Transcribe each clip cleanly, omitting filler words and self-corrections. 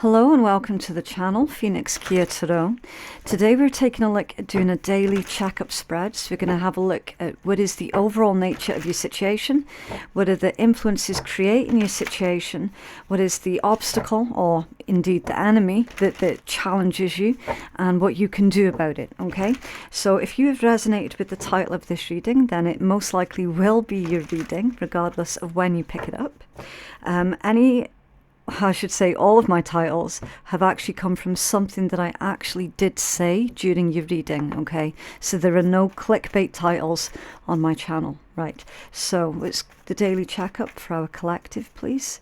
Hello and welcome to the channel, Phoenix Keia Tarot. Today we're taking a look at doing a daily checkup spread. So we're going to have a look at what is the overall nature of your situation, what are the influences creating your situation, what is the obstacle or indeed the enemy that challenges you, and what you can do about it, okay? So if you have resonated with the title of this reading, then it most likely will be your reading, regardless of when you pick it up. I should say all of my titles have actually come from something that I actually did say during your reading, okay? So there are no clickbait titles on my channel, right? So it's the daily checkup for our collective, please.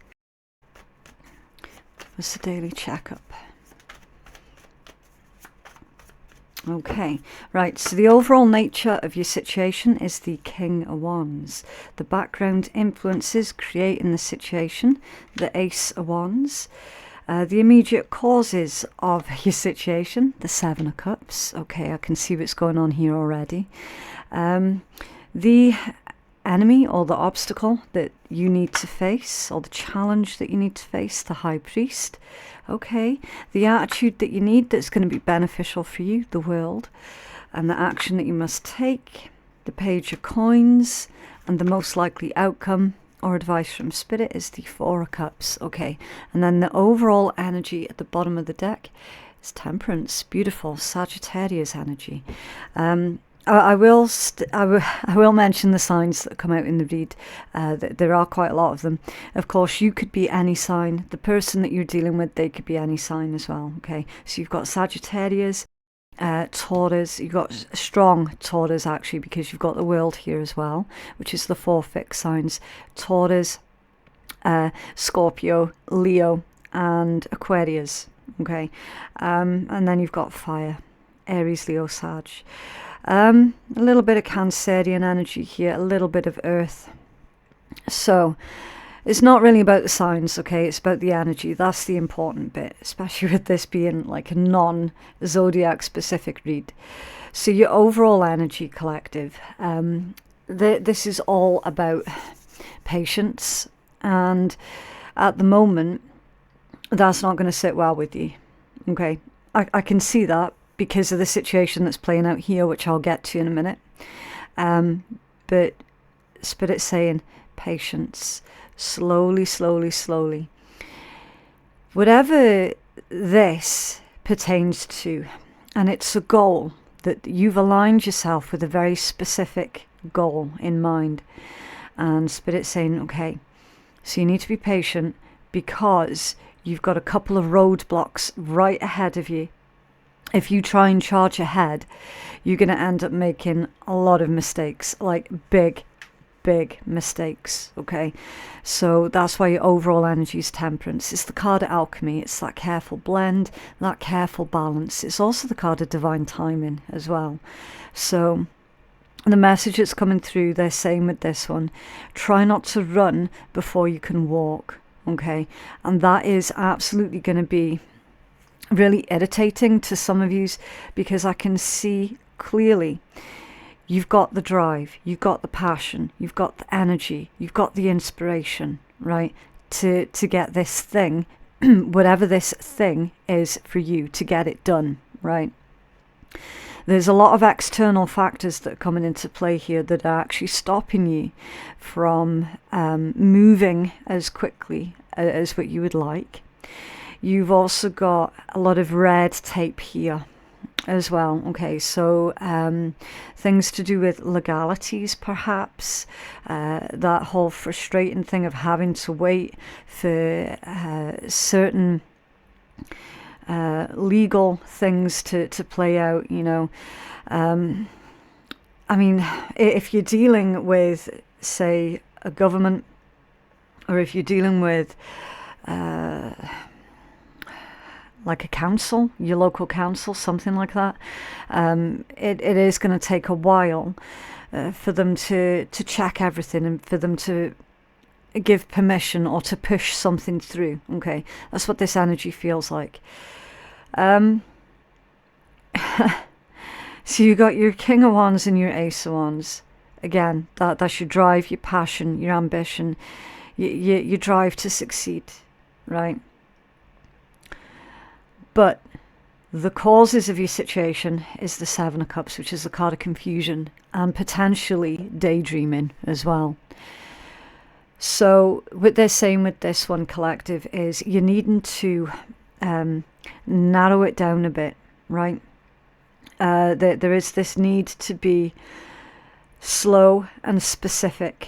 What's the daily checkup? Okay, right, so the overall nature of your situation is the King of Wands. The background influences creating the situation, the Ace of Wands. The immediate causes of your situation, the Seven of Cups. Okay, I can see what's going on here already. The enemy or the obstacle that you need to face, or the challenge that you need to face, the High Priest. Okay, the attitude that you need that's going to be beneficial for you, the World, and the action that you must take, the Page of Coins, and the most likely outcome or advice from Spirit is the Four of Cups. Okay, and then the overall energy at the bottom of the deck is Temperance, beautiful Sagittarius energy. I will mention the signs that come out in the read. There are quite a lot of them. Of course, you could be any sign. The person that you're dealing with, they could be any sign as well. Okay, so you've got Sagittarius, Taurus. You've got strong Taurus actually, because you've got the World here as well, which is the four fixed signs: Taurus, Scorpio, Leo, and Aquarius. Okay, and then you've got fire: Aries, Leo, Sag. A little bit of Cancerian energy here, a little bit of earth. So it's not really about the signs, okay? It's about the energy. That's the important bit, especially with this being like a non-zodiac specific read. So your overall energy, collective, this is all about patience, and at the moment that's not going to sit well with you, okay? I can see that because of the situation that's playing out here, which I'll get to in a minute. But Spirit's saying patience, slowly, slowly, slowly. Whatever this pertains to, and it's a goal that you've aligned yourself with, a very specific goal in mind. And Spirit's saying, okay, so you need to be patient because you've got a couple of roadblocks right ahead of you. If you try and charge ahead, you're going to end up making a lot of mistakes, like big mistakes, okay? So that's why your overall energy is Temperance. It's the card of alchemy. It's that careful blend, that careful balance. It's also the card of divine timing as well. So the message that's coming through, they're saying with this one, try not to run before you can walk, okay? And that is absolutely going to be really irritating to some of you, because I can see clearly you've got the drive, you've got the passion, you've got the energy, you've got the inspiration, right, to get this thing, whatever this thing is for you, to get it done, right? There's a lot of external factors that are coming into play here that are actually stopping you from moving as quickly as what you would like. You've also got a lot of red tape here as well. Okay, so things to do with legalities, perhaps. That whole frustrating thing of having to wait for certain legal things to play out, you know. I mean, if you're dealing with, say, a government, or if you're dealing with like a council, your local council, something like that, it is going to take a while for them to check everything and for them to give permission or to push something through, okay? That's what this energy feels like. So you got your King of Wands and your Ace of Wands. Again, that's your drive, your passion, your ambition, your drive to succeed, right? But the causes of your situation is the Seven of Cups, which is the card of confusion and potentially daydreaming as well. So what they're saying with this one, collective, is you're needing to narrow it down a bit, right? There is this need to be slow and specific,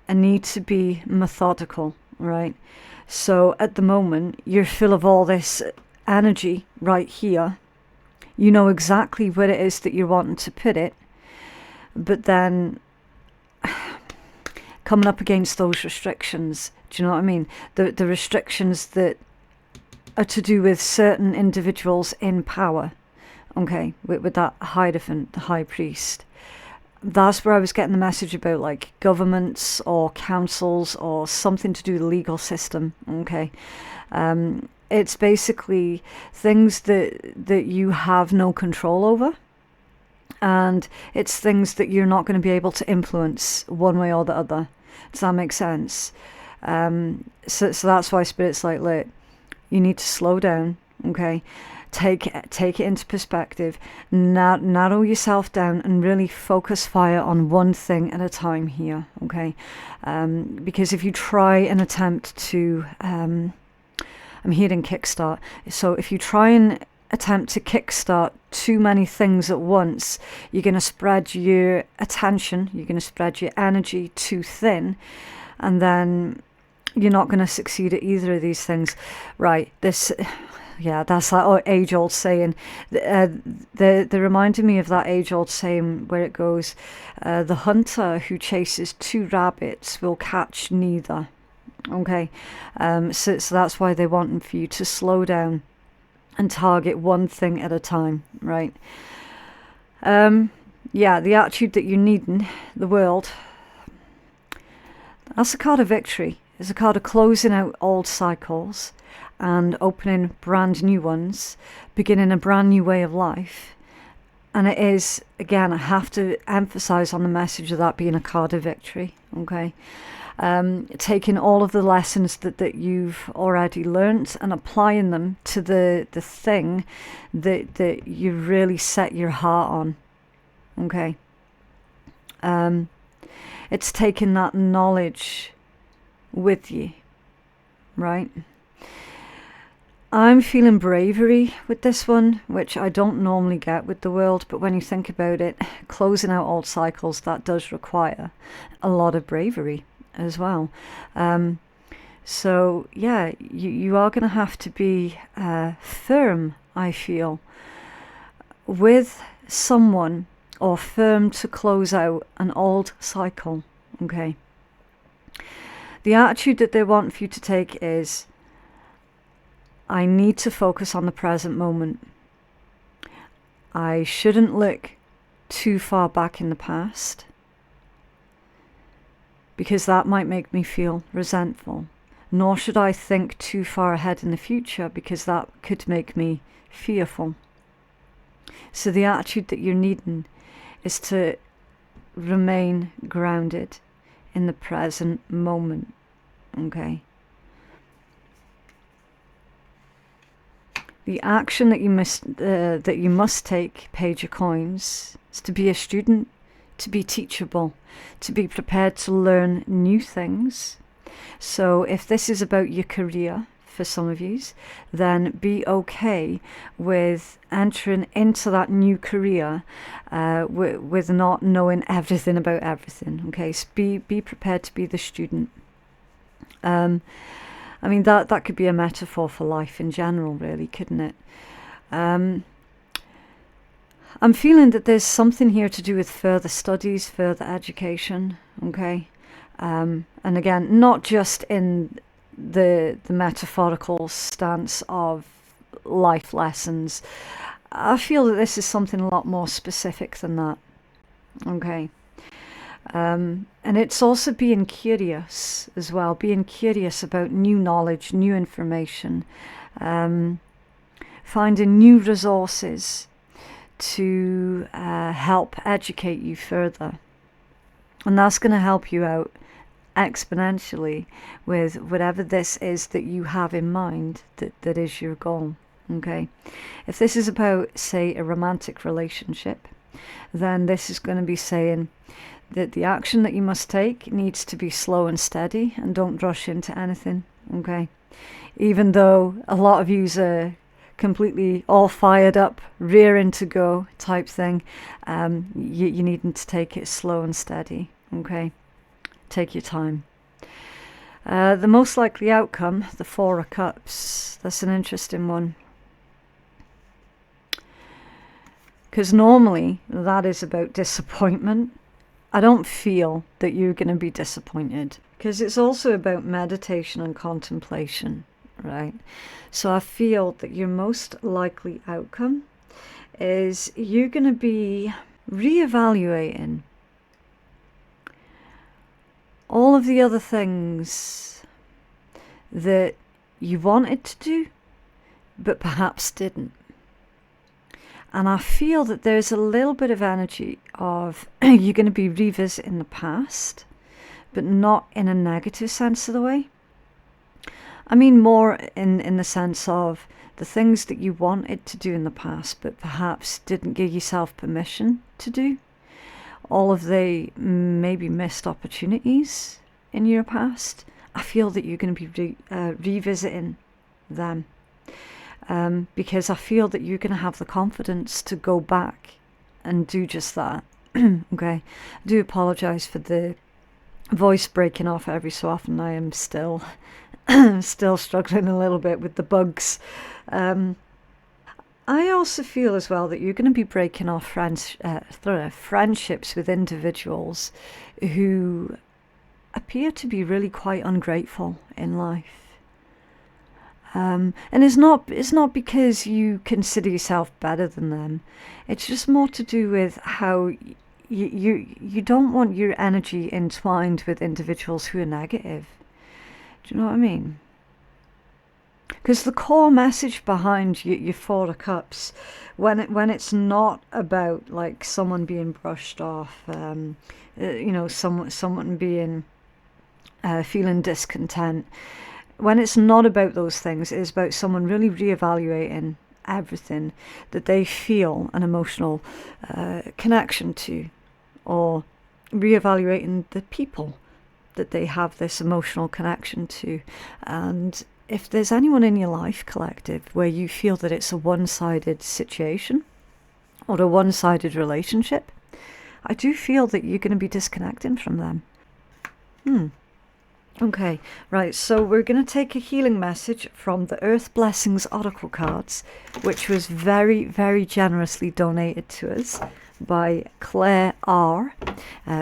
a need to be methodical, right? So at the moment, you're full of all this energy right here. You know exactly where it is that you're wanting to put it, but then coming up against those restrictions, do you know what I mean? The restrictions that are to do with certain individuals in power, okay, with that Hierophant, the High Priest. That's where I was getting the message about, like, governments or councils or something to do with the legal system, okay? It's basically things that you have no control over, and it's things that you're not going to be able to influence one way or the other. Does that make sense? So that's why Spirit's like, look, you need to slow down, okay? Take it into perspective, narrow yourself down and really focus fire on one thing at a time here, okay? Because if you try and attempt to, I'm hearing kickstart, so if you try and attempt to kickstart too many things at once, you're going to spread your attention, you're going to spread your energy too thin, and then you're not going to succeed at either of these things, right? Yeah, that's like age-old saying. They reminded me of that age-old saying where it goes, the hunter who chases two rabbits will catch neither. Okay, so that's why they want for you to slow down and target one thing at a time, right? Yeah, the attitude that you're needing, the world, that's a card of victory. It's a card of closing out old cycles and opening brand new ones, beginning a brand new way of life. And it is, again, I have to emphasize on the message of that being a card of victory, okay? Taking all of the lessons that you've already learnt and applying them to the thing that you really set your heart on, okay? It's taking that knowledge with you, right? I'm feeling bravery with this one, which I don't normally get with the world, but when you think about it, closing out old cycles, that does require a lot of bravery as well. So yeah, you are going to have to be firm, I feel, with someone, or firm to close out an old cycle, okay? The attitude that they want for you to take is, I need to focus on the present moment. I shouldn't look too far back in the past, because that might make me feel resentful. Nor should I think too far ahead in the future, because that could make me fearful. So the attitude that you're needing is to remain grounded in the present moment, okay? The action that you must take, Page of Coins, is to be a student, to be teachable, to be prepared to learn new things. So if this is about your career, for some of you, then be okay with entering into that new career with not knowing everything about everything. Okay, so be prepared to be the student. I mean, that could be a metaphor for life in general, really, couldn't it? I'm feeling that there's something here to do with further studies, further education, okay? And again, not just in the metaphorical stance of life lessons. I feel that this is something a lot more specific than that, okay? And it's also being curious as well, being curious about new knowledge, new information, finding new resources to help educate you further. And that's going to help you out exponentially with whatever this is that you have in mind that is your goal, Okay, if this is about, say, a romantic relationship, then this is going to be saying that the action that you must take needs to be slow and steady, and don't rush into anything. Okay, even though a lot of yous are completely all fired up, rearing to go type thing, you needn't to take it slow and steady. Okay, take your time. The most likely outcome, the Four of Cups. That's an interesting one, because normally that is about disappointment. I don't feel that you're going to be disappointed, because it's also about meditation and contemplation, right? So I feel that your most likely outcome is you're going to be reevaluating all of the other things that you wanted to do, but perhaps didn't. And I feel that there's a little bit of energy of you're going to be revisiting the past, but not in a negative sense of the way. I mean more in the sense of the things that you wanted to do in the past, but perhaps didn't give yourself permission to do. All of the maybe missed opportunities in your past. I feel that you're going to be revisiting them. Because I feel that you're going to have the confidence to go back and do just that. Okay, I do apologise for the voice breaking off every so often. I am still struggling a little bit with the bugs. I also feel as well that you're going to be breaking off friendships with individuals who appear to be really quite ungrateful in life. And it's not because you consider yourself better than them. It's just more to do with how you don't want your energy entwined with individuals who are negative. Do you know what I mean? Because the core message behind your Four of Cups, when it's not about like someone being brushed off, someone being feeling discontent. When it's not about those things, it's about someone really reevaluating everything that they feel an emotional connection to, or reevaluating the people that they have this emotional connection to. And if there's anyone in your life, collective, where you feel that it's a one-sided situation or a one-sided relationship, I do feel that you're going to be disconnecting from them. Okay, right, so we're going to take a healing message from the Earth Blessings Oracle cards, which was very, very generously donated to us by Claire R.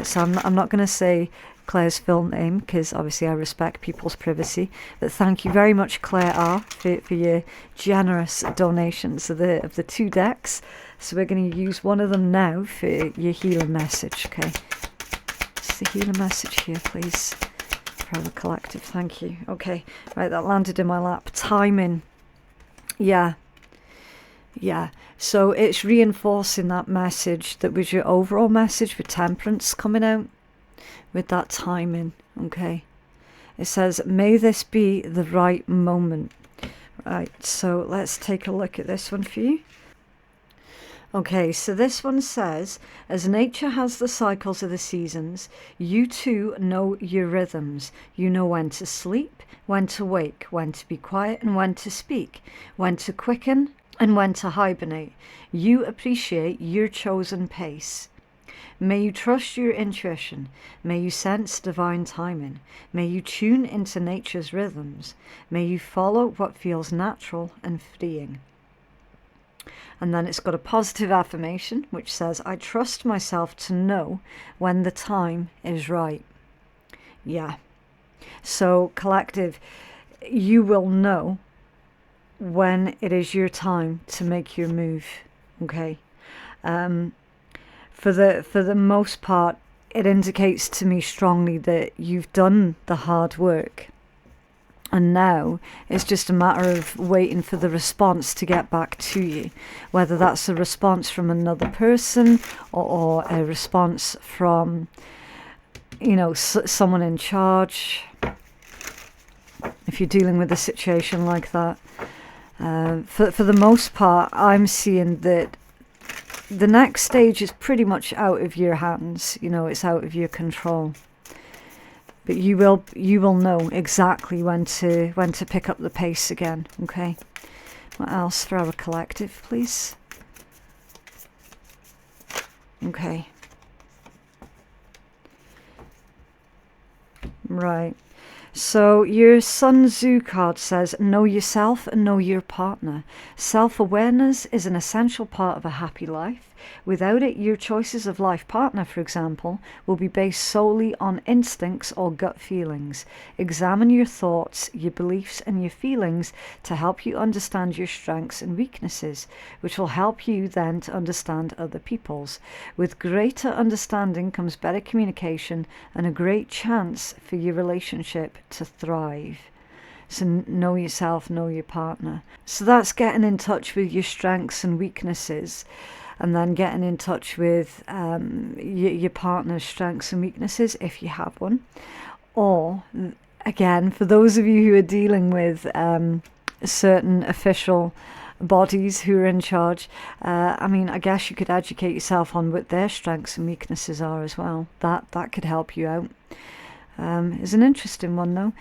So I'm not going to say Claire's full name, because obviously I respect people's privacy, but thank you very much, Claire R, for your generous donations of the two decks. So we're going to use one of them now for your healing message. Okay, just the healing message here, please. For the collective, thank you. Okay, right, that landed in my lap. Timing. Yeah. So it's reinforcing that message that was your overall message with Temperance coming out with that timing. Okay, it says, may this be the right moment. Right, so let's take a look at this one for you. Okay, so this one says, as nature has the cycles of the seasons, you too know your rhythms. You know when to sleep, when to wake, when to be quiet and when to speak, when to quicken and when to hibernate. You appreciate your chosen pace. May you trust your intuition. May you sense divine timing. May you tune into nature's rhythms. May you follow what feels natural and freeing. And then it's got a positive affirmation, which says, I trust myself to know when the time is right. Yeah. So, collective, you will know when it is your time to make your move. Okay. For the most part, it indicates to me strongly that you've done the hard work. And now it's just a matter of waiting for the response to get back to you. Whether that's a response from another person or a response from, someone in charge. If you're dealing with a situation like that. For the most part, I'm seeing that the next stage is pretty much out of your hands. You know, it's out of your control. But you will know exactly when to pick up the pace again. Okay. What else for our collective, please? Okay. Right. So your Sun Tzu card says, know yourself and know your partner. Self-awareness is an essential part of a happy life. Without it, your choices of life partner, for example, will be based solely on instincts or gut feelings. Examine your thoughts, your beliefs, and your feelings to help you understand your strengths and weaknesses, which will help you then to understand other people's. With greater understanding comes better communication and a great chance for your relationship to thrive. So know yourself, know your partner. So that's getting in touch with your strengths and weaknesses, and then getting in touch with your partner's strengths and weaknesses if you have one. Or, again, for those of you who are dealing with certain official bodies who are in charge, I mean, I guess you could educate yourself on what their strengths and weaknesses are as well. That could help you out. It's an interesting one, though.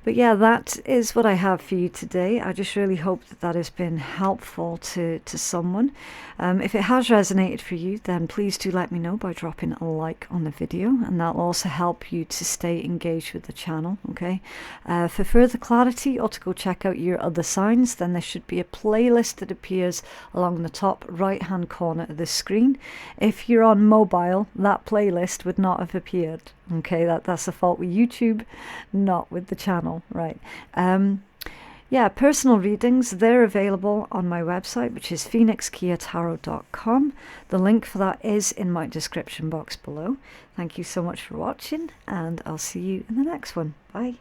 But yeah, that is what I have for you today. I just really hope that has been helpful to someone. If it has resonated for you, then please do let me know by dropping a like on the video, and that'll also help you to stay engaged with the channel, okay? For further clarity, or to go check out your other signs, then there should be a playlist that appears along the top right hand corner of the screen. If you're on mobile, that playlist would not have appeared. Okay, that's the fault with YouTube, not with the channel, right? Yeah, personal readings, they're available on my website, which is phoenixkeiatarot.com. The link for that is in my description box below. Thank you so much for watching, and I'll see you in the next one. Bye.